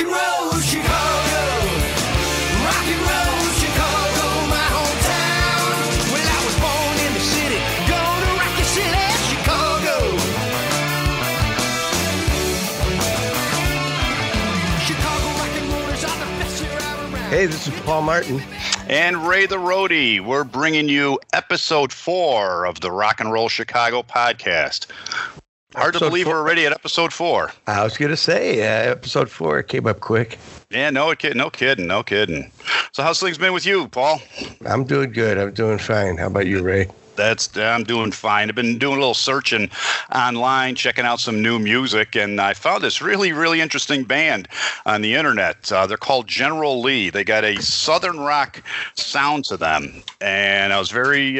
and roll, Chicago. Rock and roll, Chicago, my hometown. Well, I was born in the city, gonna rock your city, Chicago. Chicago rock and rollers are the best you're ever around. Hey, this is Paul Martin. And Ray the Roadie. We're bringing you episode 4 of the Rock and Roll Chicago podcast. Hard to believe we're already at episode 4. I was going to say, episode 4 came up quick. Yeah, no kidding. So how's things been with you, Paul? I'm doing good. I'm doing fine. How about you, Ray? I'm doing fine. I've been doing a little searching online, checking out some new music, and I found this really, really interesting band on the internet. They're called General Lee. They got a southern rock sound to them, and I was very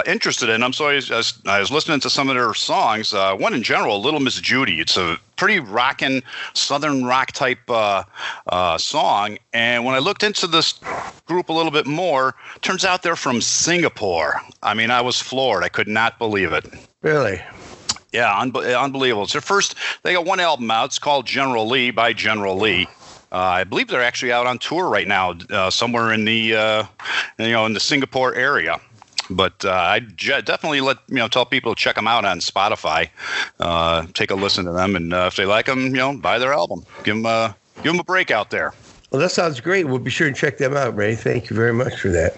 interested in them. So I was listening to some of their songs. One in general, Little Miss Judy. It's a pretty rockin' southern rock type song. And when I looked into this group a little bit more, turns out they're from Singapore. I mean, I was floored. I could not believe it. Really? Yeah, unbelievable. It's their first. They got one album out. It's called General Lee by General Lee. I believe they're actually out on tour right now, somewhere in the in the Singapore area. But I definitely tell people to check them out on Spotify. Take a listen to them, and if they like them, buy their album. Give them a break out there. Well, that sounds great. We'll be sure to check them out, Ray. Thank you very much for that.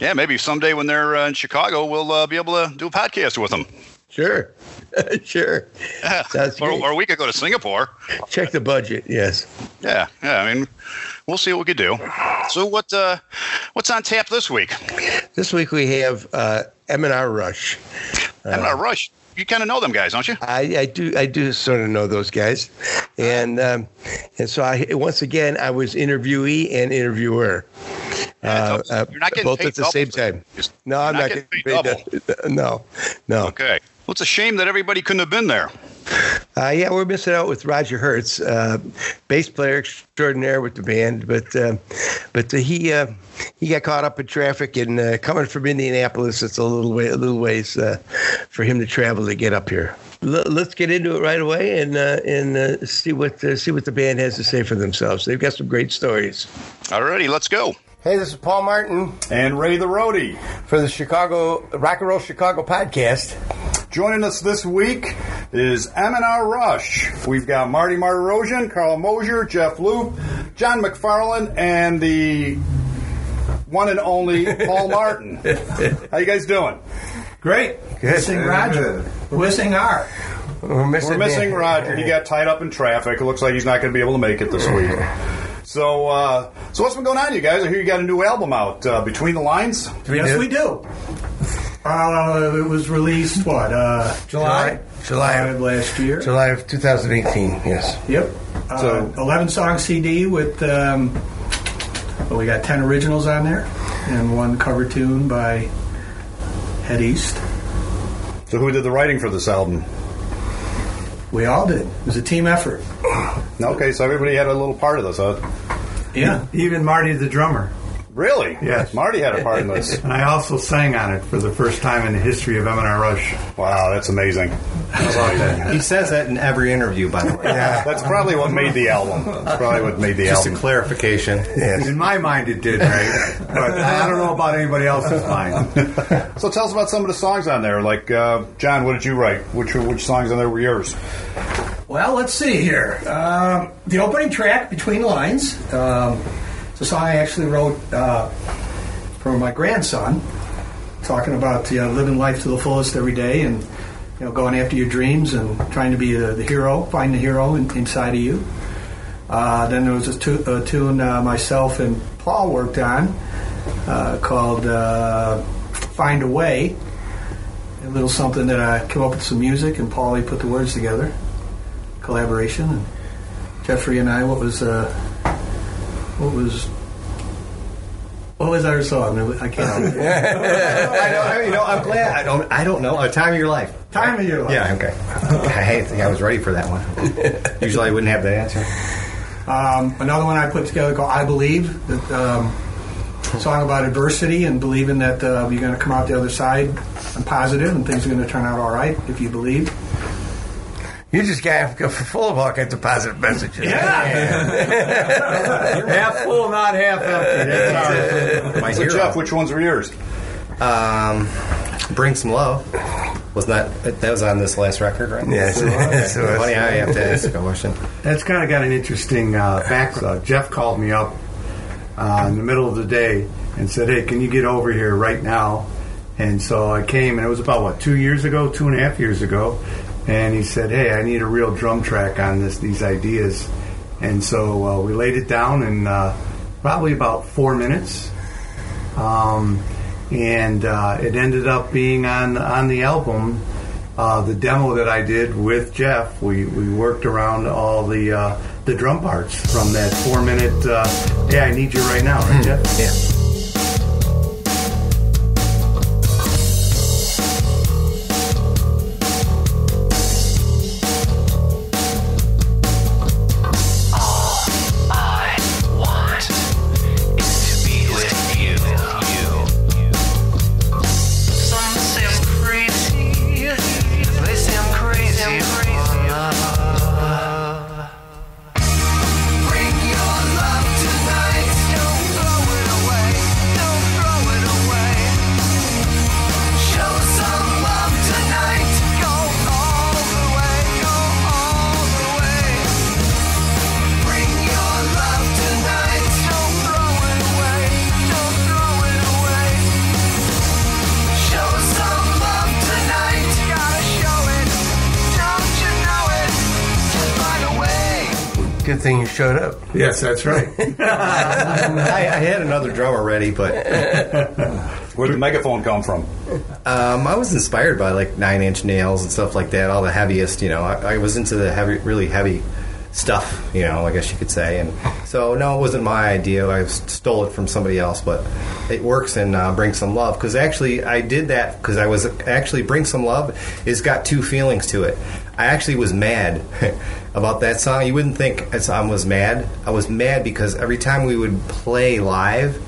Yeah, maybe someday when they're in Chicago, we'll be able to do a podcast with them. Sure. Sure. Yeah. Sounds great. Or we could go to Singapore. Check the budget, yes. Yeah. I mean, we'll see what we could do. So what's on tap this week? This week we have M&R Rush. M&R Rush. You kind of know them guys, don't you? I do sort of know those guys, and so I was interviewee and interviewer. You're not getting both paid at the same time. No, I'm not getting paid double. No. Okay. Well, it's a shame that everybody couldn't have been there. Yeah, we're missing out with Roger Hertz, bass player extraordinaire with the band, but he got caught up in traffic, and coming from Indianapolis, it's a little ways for him to travel to get up here. Let's get into it right away and see what the band has to say for themselves. They've got some great stories. Alrighty, let's go. Hey, this is Paul Martin and Ray the Roadie for the Chicago Rock and Roll Chicago podcast. Joining us this week is M&R Rush. We've got Marty Martirosian, Carl Mosier, Jeff Loop, John McFarland, and the one and only Paul Martin. How you guys doing? Great. Good. Missing Roger. We're missing Art. We're missing Roger. He got tied up in traffic. It looks like he's not going to be able to make it this week. So what's been going on, you guys? I hear you got a new album out, Between the Lines? Yes, we do. It was released, July of last year. July of 2018, yes. Yep. 11-song CD with, we got 10 originals on there and one cover tune by Head East. So who did the writing for this album? We all did. It was a team effort. Okay, so everybody had a little part of this, huh? Yeah. Even Marty the drummer. Really? Yes. Marty had a part in this. And I also sang on it for the first time in the history of M&R Rush. Wow, that's amazing. He says that in every interview, by the way. Yeah, that's probably what made the album. Just a clarification. Yes. In my mind, it did, right? But I don't know about anybody else's mind. So tell us about some of the songs on there. Like, John, what did you write? Which songs on there were yours? Well, let's see here. The opening track, Between the Lines, it's a song I actually wrote for my grandson, talking about living life to the fullest every day and going after your dreams and trying to be the hero, find the hero inside of you. Then there was a tune myself and Paul worked on called Find a Way, a little something that I came up with some music and Paulie put the words together. Collaboration, and Jeffrey and I. What was our song? I can't. I'm glad. I don't know. Time of Your Life. Time of Your Life. Yeah. Okay. I think I was ready for that one. Usually I wouldn't have the answer. Another one I put together called I Believe. That song about adversity and believing that you're going to come out the other side and positive and things are going to turn out all right if you believe. You just got full of all kinds of positive messages. Yeah. Half full, not half empty. That's My So, hero. Jeff, which ones were yours? Bring Some Love. That was on this last record, right? Yes. Funny how you have to ask a question. That's kind of got an interesting background. Jeff called me up in the middle of the day and said, "Hey, can you get over here right now?" And so I came, and it was about, 2.5 years ago. And he said, "Hey, I need a real drum track on these ideas." And so we laid it down in probably about 4 minutes. And it ended up being on the album. The demo that I did with Jeff, we worked around all the drum parts from that 4 minute, "Hey, I need you right now," right, Jeff? Yeah. Bring your love tonight. Don't throw it away. Don't throw it away. Show some love tonight. Go all the way. Go all the way. Bring your love tonight. Don't throw it away. Don't throw it away. Show some love tonight. Gotta show it. Don't you know it? Just right away. Good thing you showed up. Yes, that's right. I had another drummer ready, but Where'd the megaphone come from? I was inspired by like 9 Inch Nails and stuff like that. All the heaviest, I was into the really heavy stuff, I guess you could say. And so, no, it wasn't my idea. I stole it from somebody else, but it works in Bring Some Love. Because actually, I did that because I was actually, Bring Some Love has got two feelings to it. I actually was mad about that song. You wouldn't think I was mad. I was mad because every time we would play live,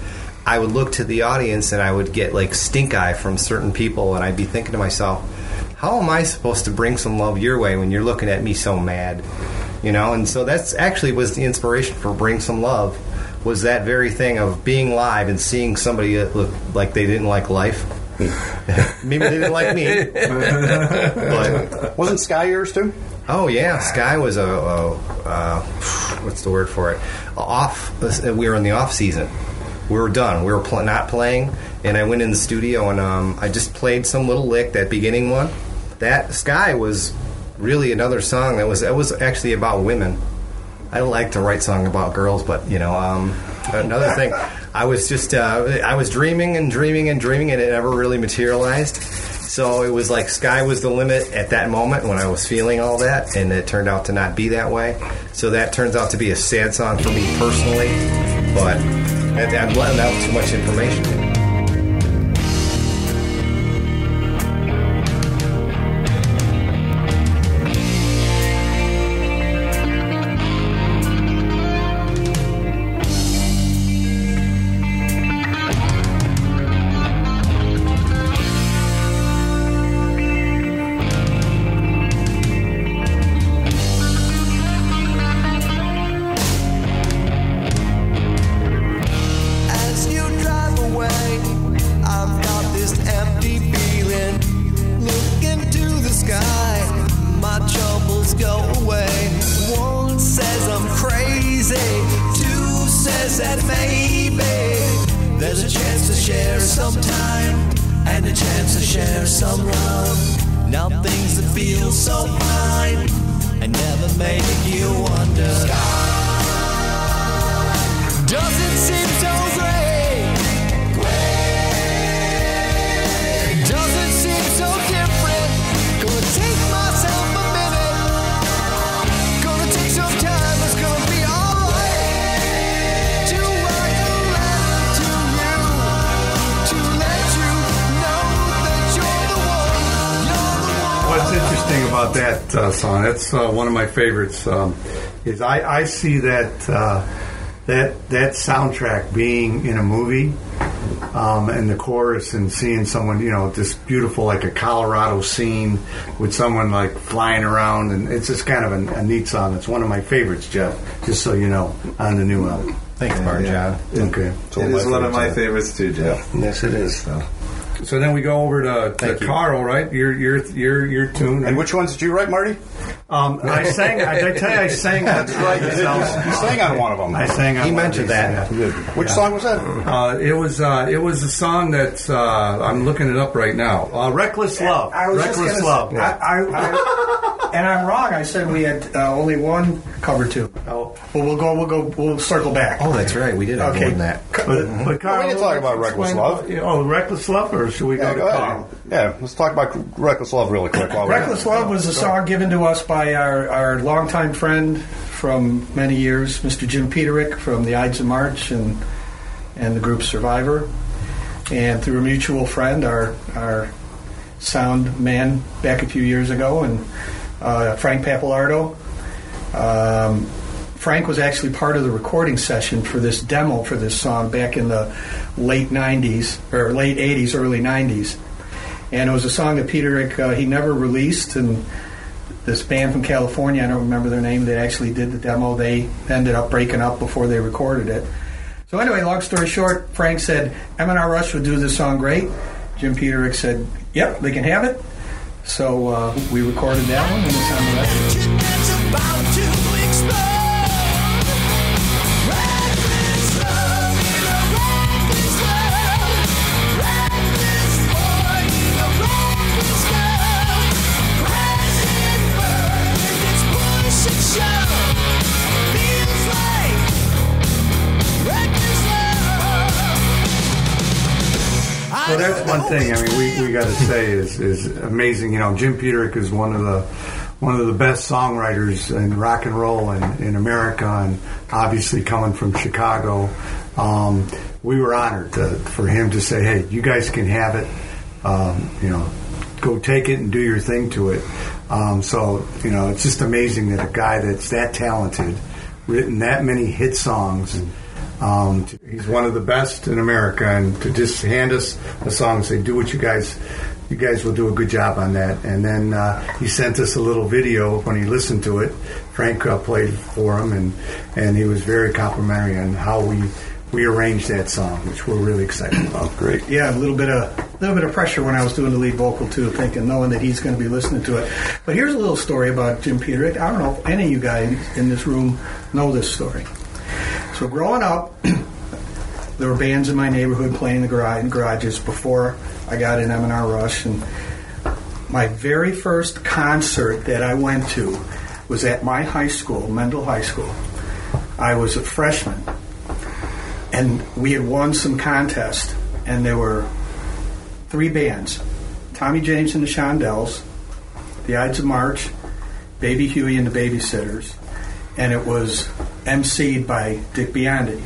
I would look to the audience and I would get like stink eye from certain people, and I'd be thinking to myself, how am I supposed to bring some love your way when you're looking at me so mad? And so that's actually was the inspiration for Bring Some Love, was that very thing of being live and seeing somebody that looked like they didn't like life. Maybe they didn't like me. But Wasn't Sky yours too? oh yeah, Sky was what's the word for it? We were in the off season. We were done. We were not playing, and I went in the studio and I just played some little lick, that beginning one. That Sky was really another song that was actually about women. I don't like to write songs about girls, but another thing, I was just I was dreaming and dreaming and dreaming, and it never really materialized. So it was like sky was the limit at that moment when I was feeling all that, and it turned out to not be that way. So that turns out to be a sad song for me personally, but I'm letting out too much information. Song. That's one of my favorites. Is I see that that soundtrack being in a movie and the chorus and seeing someone, this beautiful, like a Colorado scene with someone like flying around, and it's just kind of a neat song. It's one of my favorites, Jeff, just so you know, on the new album. Thanks, Bart, John. Okay. It is one of my favorites too, Jeff. Yes, it is. So then we go over to Carl, right? Your tune. And which ones did you write, Marty? I sang. I tell you, I sang. That's right. You sang on one of them. I sang on. He one mentioned that. Which song was that? It was a song that I'm looking it up right now. Reckless Love. Reckless Love. And I'm wrong. I said we had only one cover tune. Oh, well, we'll circle back. Oh, that's right. We did have more than that. But Carl, we can talk about Reckless Love. Reckless Love, or should we go to Carl? Yeah, let's talk about Reckless Love really quick. Reckless Love was a song given to us by our longtime friend from many years, Mr. Jim Peterick from the Ides of March and the group Survivor, and through a mutual friend, our sound man back a few years ago, and Frank Papalardo. Frank was actually part of the recording session for this demo for this song back in the late 90s, or late 80s, early 90s. And it was a song that Peterick, he never released, and this band from California, I don't remember their name, they actually did the demo. They ended up breaking up before they recorded it. So anyway, long story short, Frank said M&R Rush would do this song great. Jim Peterick said, yep, they can have it. So we recorded that one, and it's on the record. Well, that's one thing. I mean, we got to say is amazing. Jim Peterick is one of the best songwriters in rock and roll in America, and obviously coming from Chicago, we were honored for him to say, "Hey, you guys can have it. Go take it and do your thing to it." So it's just amazing that a guy that's that talented, written that many hit songs. He's one of the best in America, and to just hand us a song and say, do what you guys will do a good job on that. And then he sent us a little video when he listened to it. Frank played for him, and he was very complimentary on how we arranged that song, which we're really excited about. Great. Yeah, a little bit of pressure when I was doing the lead vocal too, knowing that he's going to be listening to it. But here's a little story about Jim Peterick. I don't know if any of you guys in this room know this story. So growing up, there were bands in my neighborhood playing in the garages before I got in M&R Rush. And my very first concert that I went to was at my high school, Mendel High School. I was a freshman. And we had won some contest. And there were 3 bands. Tommy James and the Shondells, the Ides of March, Baby Huey and the Babysitters. And it was emceed by Dick Biondi.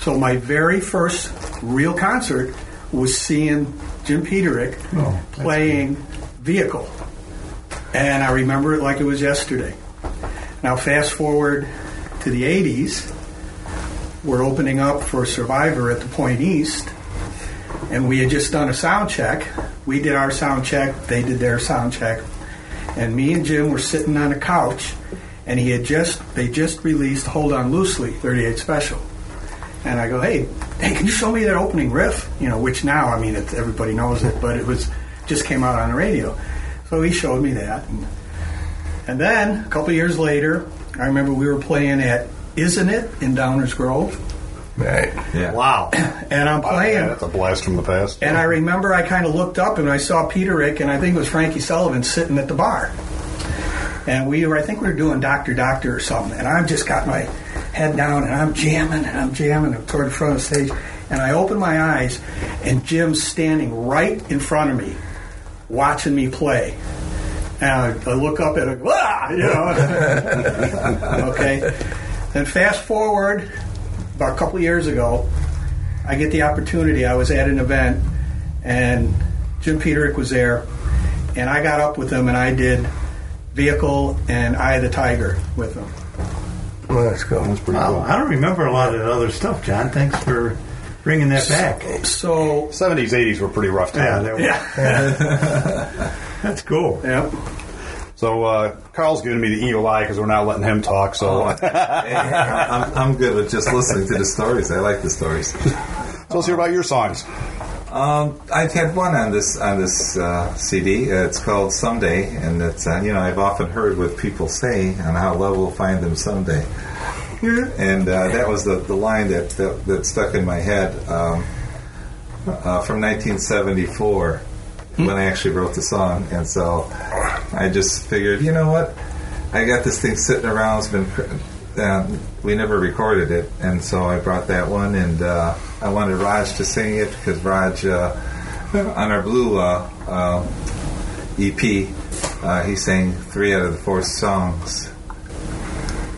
So my very first real concert was seeing Jim Peterick playing Vehicle. And I remember it like it was yesterday. Now fast forward to the 80s, we're opening up for Survivor at the Point East, and we had just done a sound check. We did our sound check, they did their sound check, and me and Jim were sitting on a couch, and they just released Hold On Loosely, 38 Special. And I go, hey, can you show me that opening riff? Which now, I mean, everybody knows it, but it just came out on the radio. So he showed me that. And then, a couple of years later, I remember we were playing at Isn't It in Downers Grove. Right. Yeah. Wow. And I'm playing. Yeah, that's a blast from the past. And I remember I kind of looked up and I saw Peterick, and I think it was Frankie Sullivan sitting at the bar. And I think we were doing Dr. Doctor or something. And I've just got my head down, and I'm jamming toward the front of the stage. And I open my eyes, and Jim's standing right in front of me, watching me play. And I look up and I go, Okay. Then fast forward, about a couple of years ago, I get the opportunity. I was at an event, and Jim Peterick was there, and I got up with him, and I did Vehicle and Eye of the Tiger with him. Well, that's cool. That's pretty cool. I don't remember a lot of that other stuff, John. Thanks for bringing that back. So 70s, 80s were pretty rough time. That's cool. Yep. So Carl's giving me the evil eye because we're not letting him talk. So I'm good with just listening to the stories. I like the stories. So let's hear about your songs. I've had one on this CD. It's called Someday, and it's I've often heard what people say on how love will find them someday. And that was the line that stuck in my head from 1974 when I actually wrote the song. And so I just figured, you know what? I got this thing sitting around. It's been we never recorded it, and so I brought that one, and I wanted Raj to sing it because Raj on our Blue EP he sang 3 out of the 4 songs,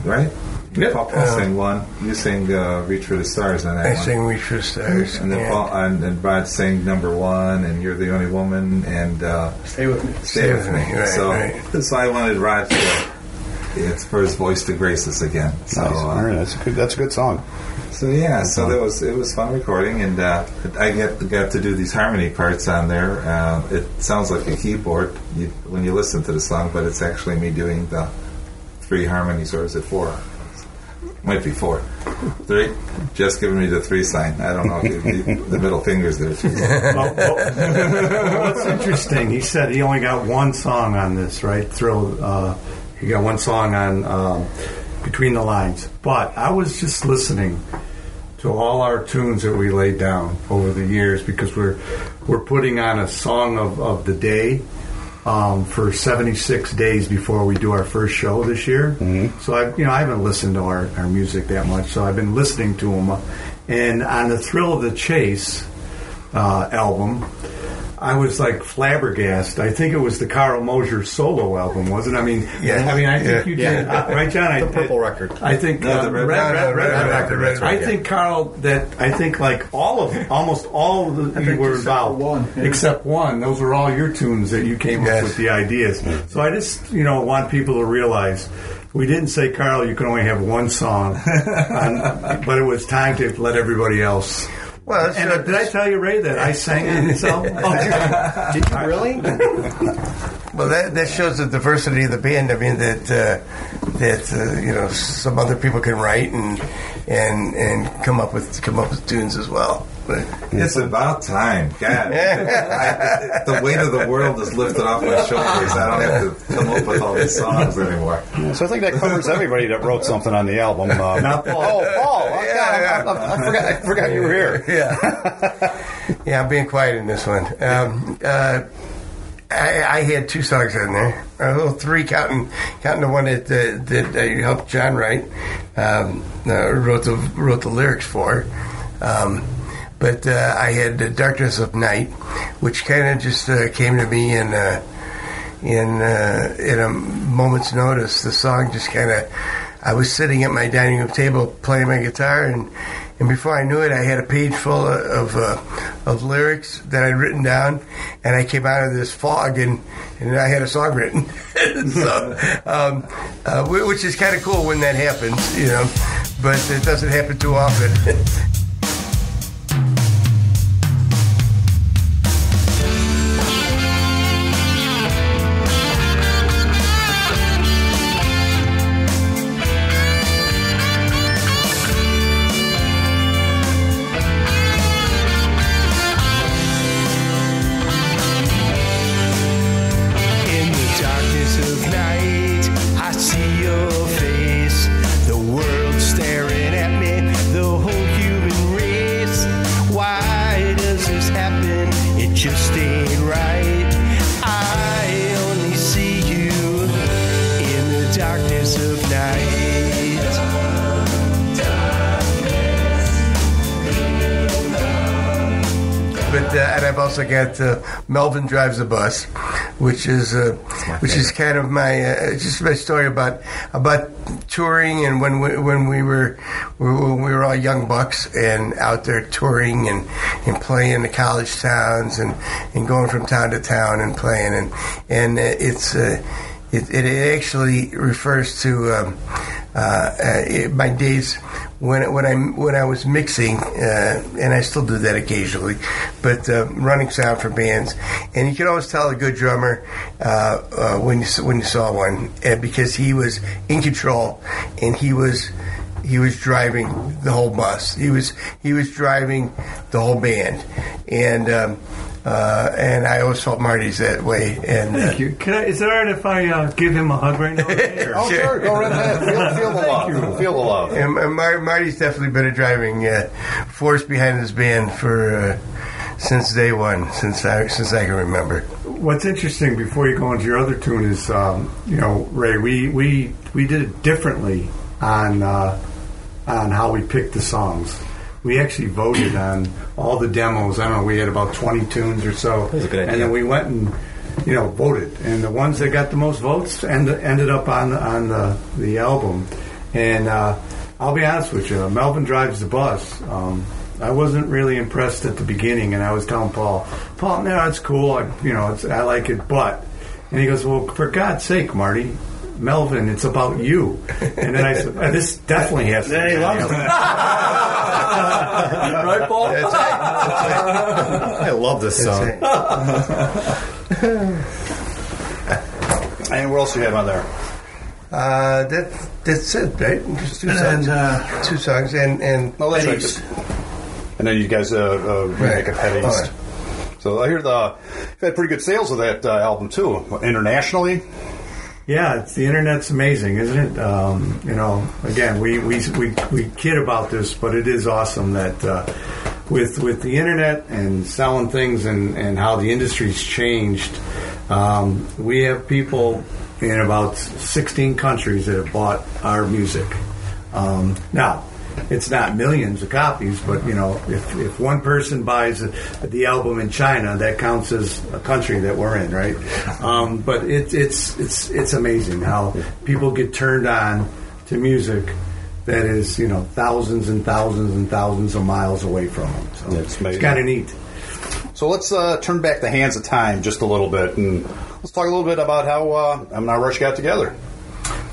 right? Yep. Paul sang one. You sang "Reach for the Stars" on that I one. sang "Reach for the Stars," and then Paul and Raj sang number 1, and "You're the Only Woman," and Stay With Me. Stay with me. Right, so right. so I wanted Raj it's for his voice to grace us again. So Nice. All right, that's a good song. so it was fun recording, and I got to do these harmony parts on there. It sounds like a keyboard when you listen to the song, but it's actually me doing the 3 harmonies, or is it 4? Might be 4. 3? Just giving me the 3 sign. I don't know. The middle finger's there too. What's interesting, he said he only got 1 song on this, right? He got 1 song on Between the Lines. But I was just listening to all our tunes that we laid down over the years, because we're putting on a song of the day for 76 days before we do our first show this year. Mm-hmm. So I haven't listened to our music that much, so I've been listening to them. And on the Thrill of the Chase album, I was like flabbergasted. I think it was the Carl Mosier solo album, wasn't it? I think you did, right, John? The purple record. I think the red record. I think Carl, like almost all of you were involved, except one. Those were all your tunes that you came up with the ideas. So I just want people to realize. We didn't say, Carl, you can only have 1 song, but it was time to let everybody else. Well, did I tell you, Ray, that I sang on this album? Did you really? Well, that shows the diversity of the band. I mean, that some other people can write and come up with tunes as well. But it's about time. God, the weight of the world is lifted off my shoulders. I don't have to come up with all these songs anymore. So I think that covers everybody that wrote something on the album. Not Paul. Oh, Paul! I forgot you were here. Yeah, I'm being quiet in this one. I had 2 songs on there. A little 3, counting the one that I helped John write. Wrote the lyrics for. But I had "The Darkness of Night," which kind of just came to me in a moment's notice. The song just kind of. I was sitting at my dining room table playing my guitar, and before I knew it, I had a page full of lyrics that I'd written down, and I came out of this fog, and I had a song written. So, which is kind of cool when that happens, but it doesn't happen too often. And I've also got Melvin Drives a Bus, which is kind of my just my story about touring, and when we were all young bucks and out there touring and playing in the college towns and going from town to town and playing, and it actually refers to my days when I was mixing, and I still do that occasionally, but running sound for bands, and you could always tell a good drummer when you saw one, because he was in control and he was driving the whole bus. He was driving the whole band, and I always felt Marty's that way. And thank you. Is it all right if I give him a hug right now? Oh, sure. Go right ahead. Feel the love. Feel the love. And Marty's definitely been a driving force behind this band for since day one, since I can remember. What's interesting, before you go into your other tune, is Ray, we did it differently on how we picked the songs. We actually voted on all the demos. I don't know, we had about 20 tunes or so. That was a good idea. And then we went and voted, and the ones that got the most votes ended up on the album. And I'll be honest with you, Melvin Drives the Bus. I wasn't really impressed at the beginning, and I was telling Paul, no, it's cool. I like it, but, and he goes, well, for God's sake, Marty, Melvin, it's about you. And then I said, this definitely has to be. He loves it. Right, Paul? That's right. I love this song. And what else do you have on there? That's it, right? Just two songs. Two songs, and No, that's right. And then you guys remake of Head East. So I hear you've had pretty good sales of that album too, internationally. Yeah, the internet's amazing, isn't it? Again, we kid about this, but it is awesome that with the internet and selling things and how the industry's changed, we have people in about 16 countries that have bought our music. Now, it's not millions of copies, but if one person buys the album in China, that counts as a country that we're in, right? But it's amazing how people get turned on to music that is thousands and thousands and thousands of miles away from them. So That's amazing. It's kind of neat. So let's turn back the hands of time just a little bit, and let's talk a little bit about how M&R Rush got together.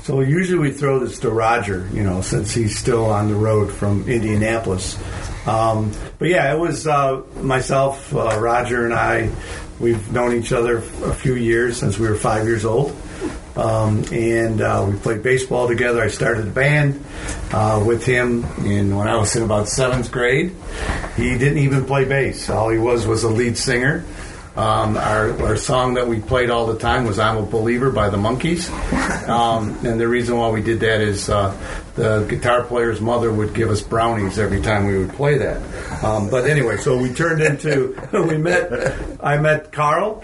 So usually we throw this to Roger, since he's still on the road from Indianapolis. But yeah, it was myself, Roger, and I. We've known each other a few years, since we were 5 years old. And we played baseball together. I started a band with him when I was in about 7th grade. He didn't even play bass. All he was a lead singer. Our song that we played all the time was "I'm a Believer" by the Monkees. And the reason why we did that is the guitar player's mother would give us brownies every time we would play that. But anyway, so we turned into I met Carl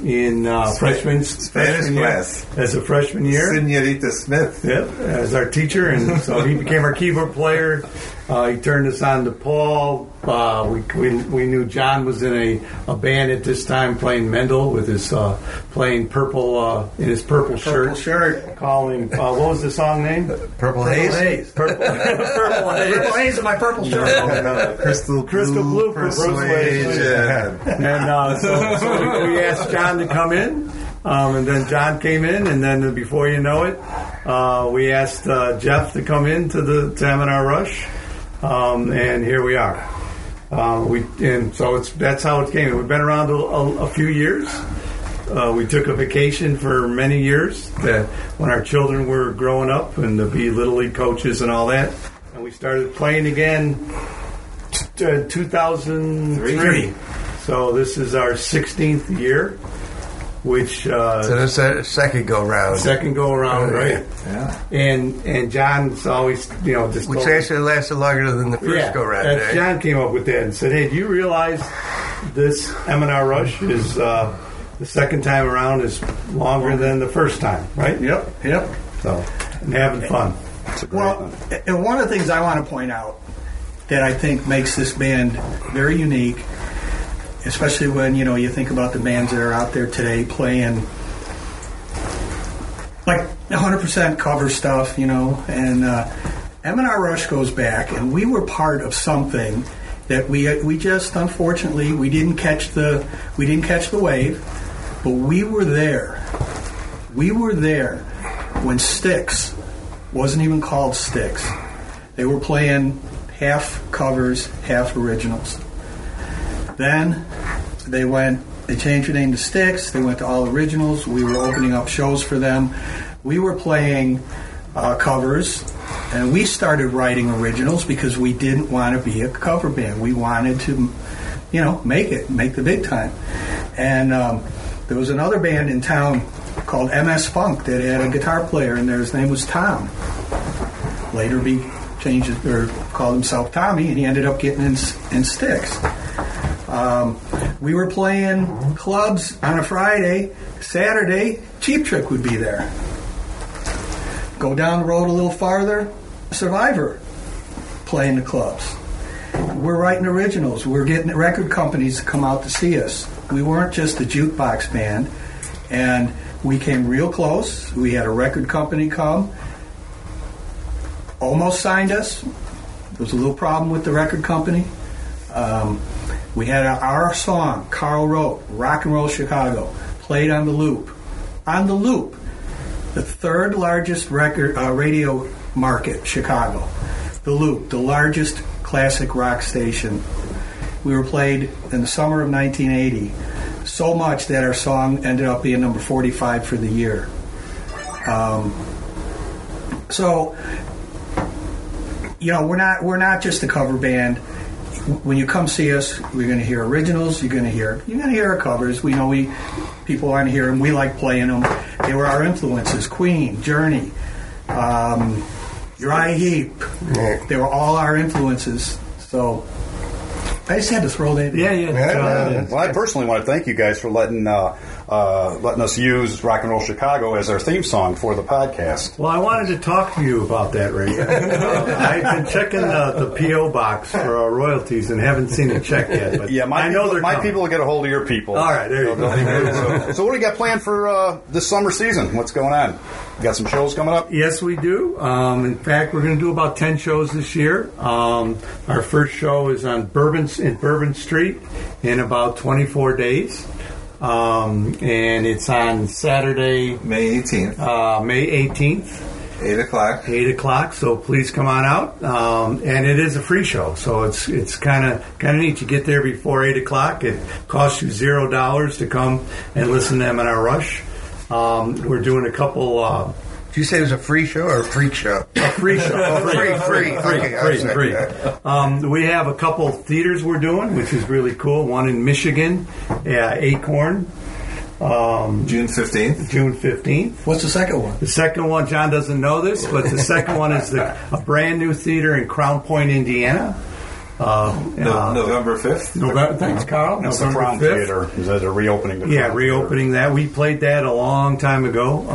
in freshman class as a freshman year. Senorita Smith. Yep, as our teacher, and so he became our keyboard player. He turned us on to Paul. We knew John was in a band at this time playing Mendel with his playing purple in his purple shirt. Calling what was the song name? Purple Haze. Purple Haze. Purple Haze in my purple shirt. Crystal Blue Persuasion. And so we asked John to come in, and then John came in, and then before you know it, we asked Jeff to come in to M&R Rush, and here we are. That's how it came. We've been around a few years. We took a vacation for many years when our children were growing up and to be Little League coaches and all that. And we started playing again 2003. So this is our 16th year, which... so that's a second go-round. Second go-around, right. Yeah. And John's always, just... Which actually lasted longer than the first go-round. Right? John came up with that and said, hey, do you realize this M&R Rush is... the second time around is longer than the first time, right? Yep. So, and having fun. Well, and one of the things I want to point out that I think makes this band very unique, especially when you think about the bands that are out there today playing like 100% cover stuff, and M&R Rush goes back, and we were part of something that we just unfortunately we didn't catch the wave, but we were there. We were there when Styx wasn't even called Styx. They were playing half covers, half originals. Then they changed their name to Styx. They went to all originals. We were opening up shows for them. We were playing covers, and we started writing originals because we didn't want to be a cover band. We wanted to, make the big time. And there was another band in town called MS Funk that had a guitar player in there. His name was Tom. Later changed it, or called himself Tommy, and he ended up getting in Styx. We were playing clubs on a Friday. Saturday, Cheap Trick would be there. Go down the road a little farther, Survivor playing the clubs. We're writing originals. We're getting record companies to come out to see us. We weren't just a jukebox band, and we came real close. We had a record company come, almost signed us. There was a little problem with the record company. We had our song, Carl wrote, Rock and Roll Chicago, played on the loop. On the loop. The third largest radio market, Chicago. The Loop, the largest classic rock station. We were played in the summer of 1980, so much that our song ended up being number 45 for the year. We're not just a cover band. When you come see us, we're going to hear originals. You're going to hear our covers. We know people aren't here, and we like playing them. They were our influences: Queen, Journey, Dry Heap. They were all our influences. So I just had to throw that in. Yeah. Well, I personally want to thank you guys for letting us use Rock and Roll Chicago as our theme song for the podcast. Well, I wanted to talk to you about that, Ray. I've been checking the P.O. box for our royalties and haven't seen a check yet. But my people will get a hold of your people. All right, there you go. So what do you got planned for this summer season? What's going on? You got some shows coming up? Yes, we do. In fact, we're going to do about 10 shows this year. Our first show is on Bourbon Street in about 24 days. And it's on Saturday, May 18th. 8 o'clock. 8 o'clock. So please come on out. And it is a free show, so it's kind of neat. You get there before 8 o'clock. It costs you $0 to come and listen to M&R Rush. We're doing a couple. Did you say it was a free show or a freak show? A free show. Free. Okay, free. We have a couple theaters we're doing, which is really cool. One in Michigan, Acorn. June 15th. June 15th. What's the second one? The second one, John doesn't know this, but the second one is a brand new theater in Crown Point, Indiana. November 5th. Thanks, Carl. It's the Crown Theater. Is that a reopening? Reopening that. We played that a long time ago,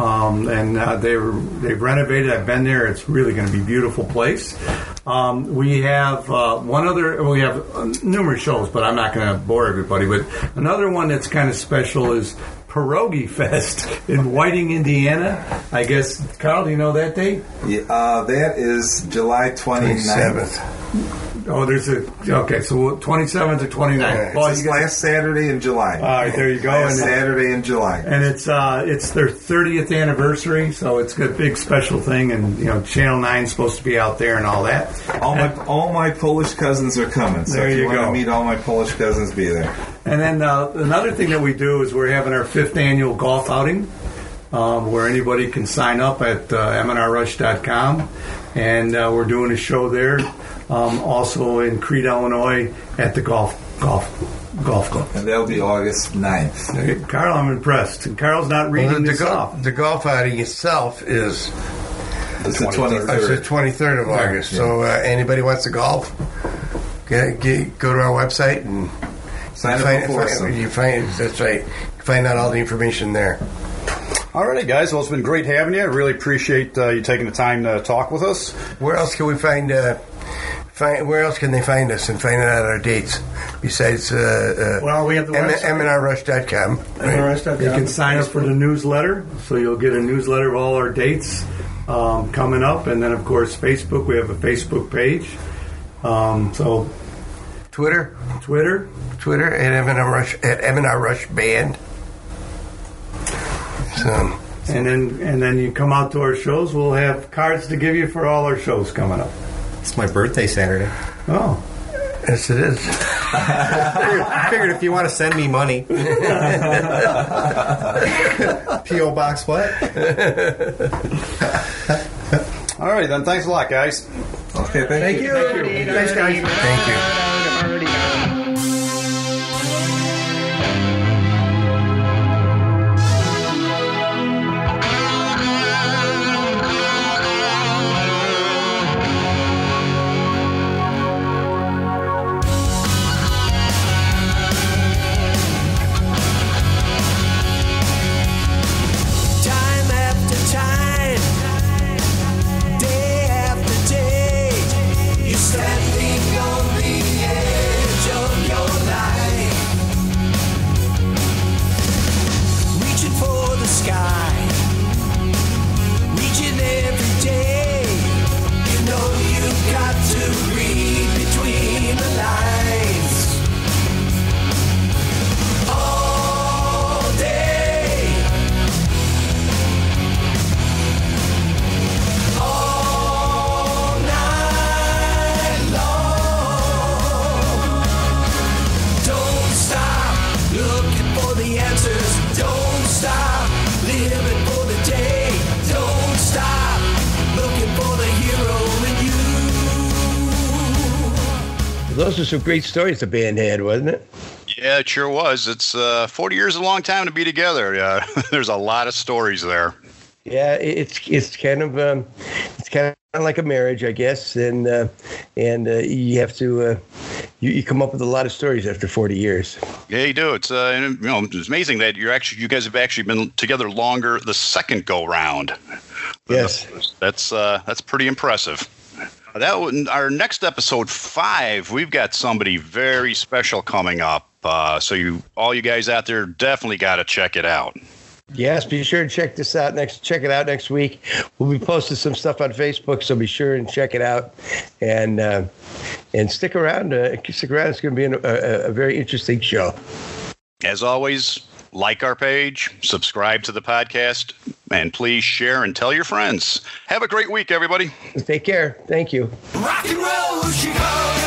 and they've renovated. I've been there. It's really going to be a beautiful place. We have We have numerous shows, but I'm not going to bore everybody. But another one that's kind of special is Pierogi Fest in Whiting, Indiana. I guess, Carl, do you know that date? Yeah, that is July 29th. Oh, so 27th to 29th. Well, it's last Saturday in July. All right, there you go. Saturday in July. And it's their 30th anniversary, so it's a big special thing. And Channel 9's supposed to be out there and all that. All my Polish cousins are coming. So if you want to meet all my Polish cousins, be there. And then another thing that we do is we're having our 5th annual golf outing, where anybody can sign up at M&rrush.com, and we're doing a show there. Also in Crete, Illinois, at the golf club. And that'll be August 9th. Okay, Carl, I'm impressed. And Carl's not reading this off. The golf outing itself is the 23rd. It's the 23rd of August. Yeah. So anybody wants to golf, go to our website and sign up before. That's right. You find out all the information there. All righty, guys. Well, it's been great having you. I really appreciate you taking the time to talk with us. Where else can we find? Where else can they find us and find out our dates besides? We have the website. M&rrush.com. Right? You can sign up for the newsletter, so you'll get a newsletter of all our dates coming up, and then of course Facebook. We have a Facebook page. So Twitter at M&R Rush Band. And then you come out to our shows. We'll have cards to give you for all our shows coming up. It's my birthday Saturday. Oh, yes, it is. I figured if you want to send me money. P.O. Box what? All right, then. Thanks a lot, guys. Okay, thank you. Thanks, guys. Thank you. Time after time, day after day, you're standing on the edge of your life, reaching for the sky, reaching every day. You know you've got to read between the lines. All day, all night long. Don't stop looking for the answers. Don't stop living for the day. Don't stop looking for the hero in you. Those are some great stories the band had, wasn't it? Yeah, it sure was. It's 40 years is a long time to be together. There's a lot of stories there. Yeah, it's kind of like a marriage, I guess, and you have to you come up with a lot of stories after 40 years. Yeah, you do. It's it's amazing that you guys have actually been together longer the second go round. Yes, That's pretty impressive. Our next episode 5, we've got somebody very special coming up. So all you guys out there definitely got to check it out. yes. Be sure to check this out check it out next week. We'll be posting some stuff on Facebook, so be sure and check it out and stick around. Stick around. It's going to be a very interesting show. As always, like our page, subscribe to the podcast, and please share and tell your friends. Have a great week, everybody. Take care. Thank you. Rock and roll, she goes.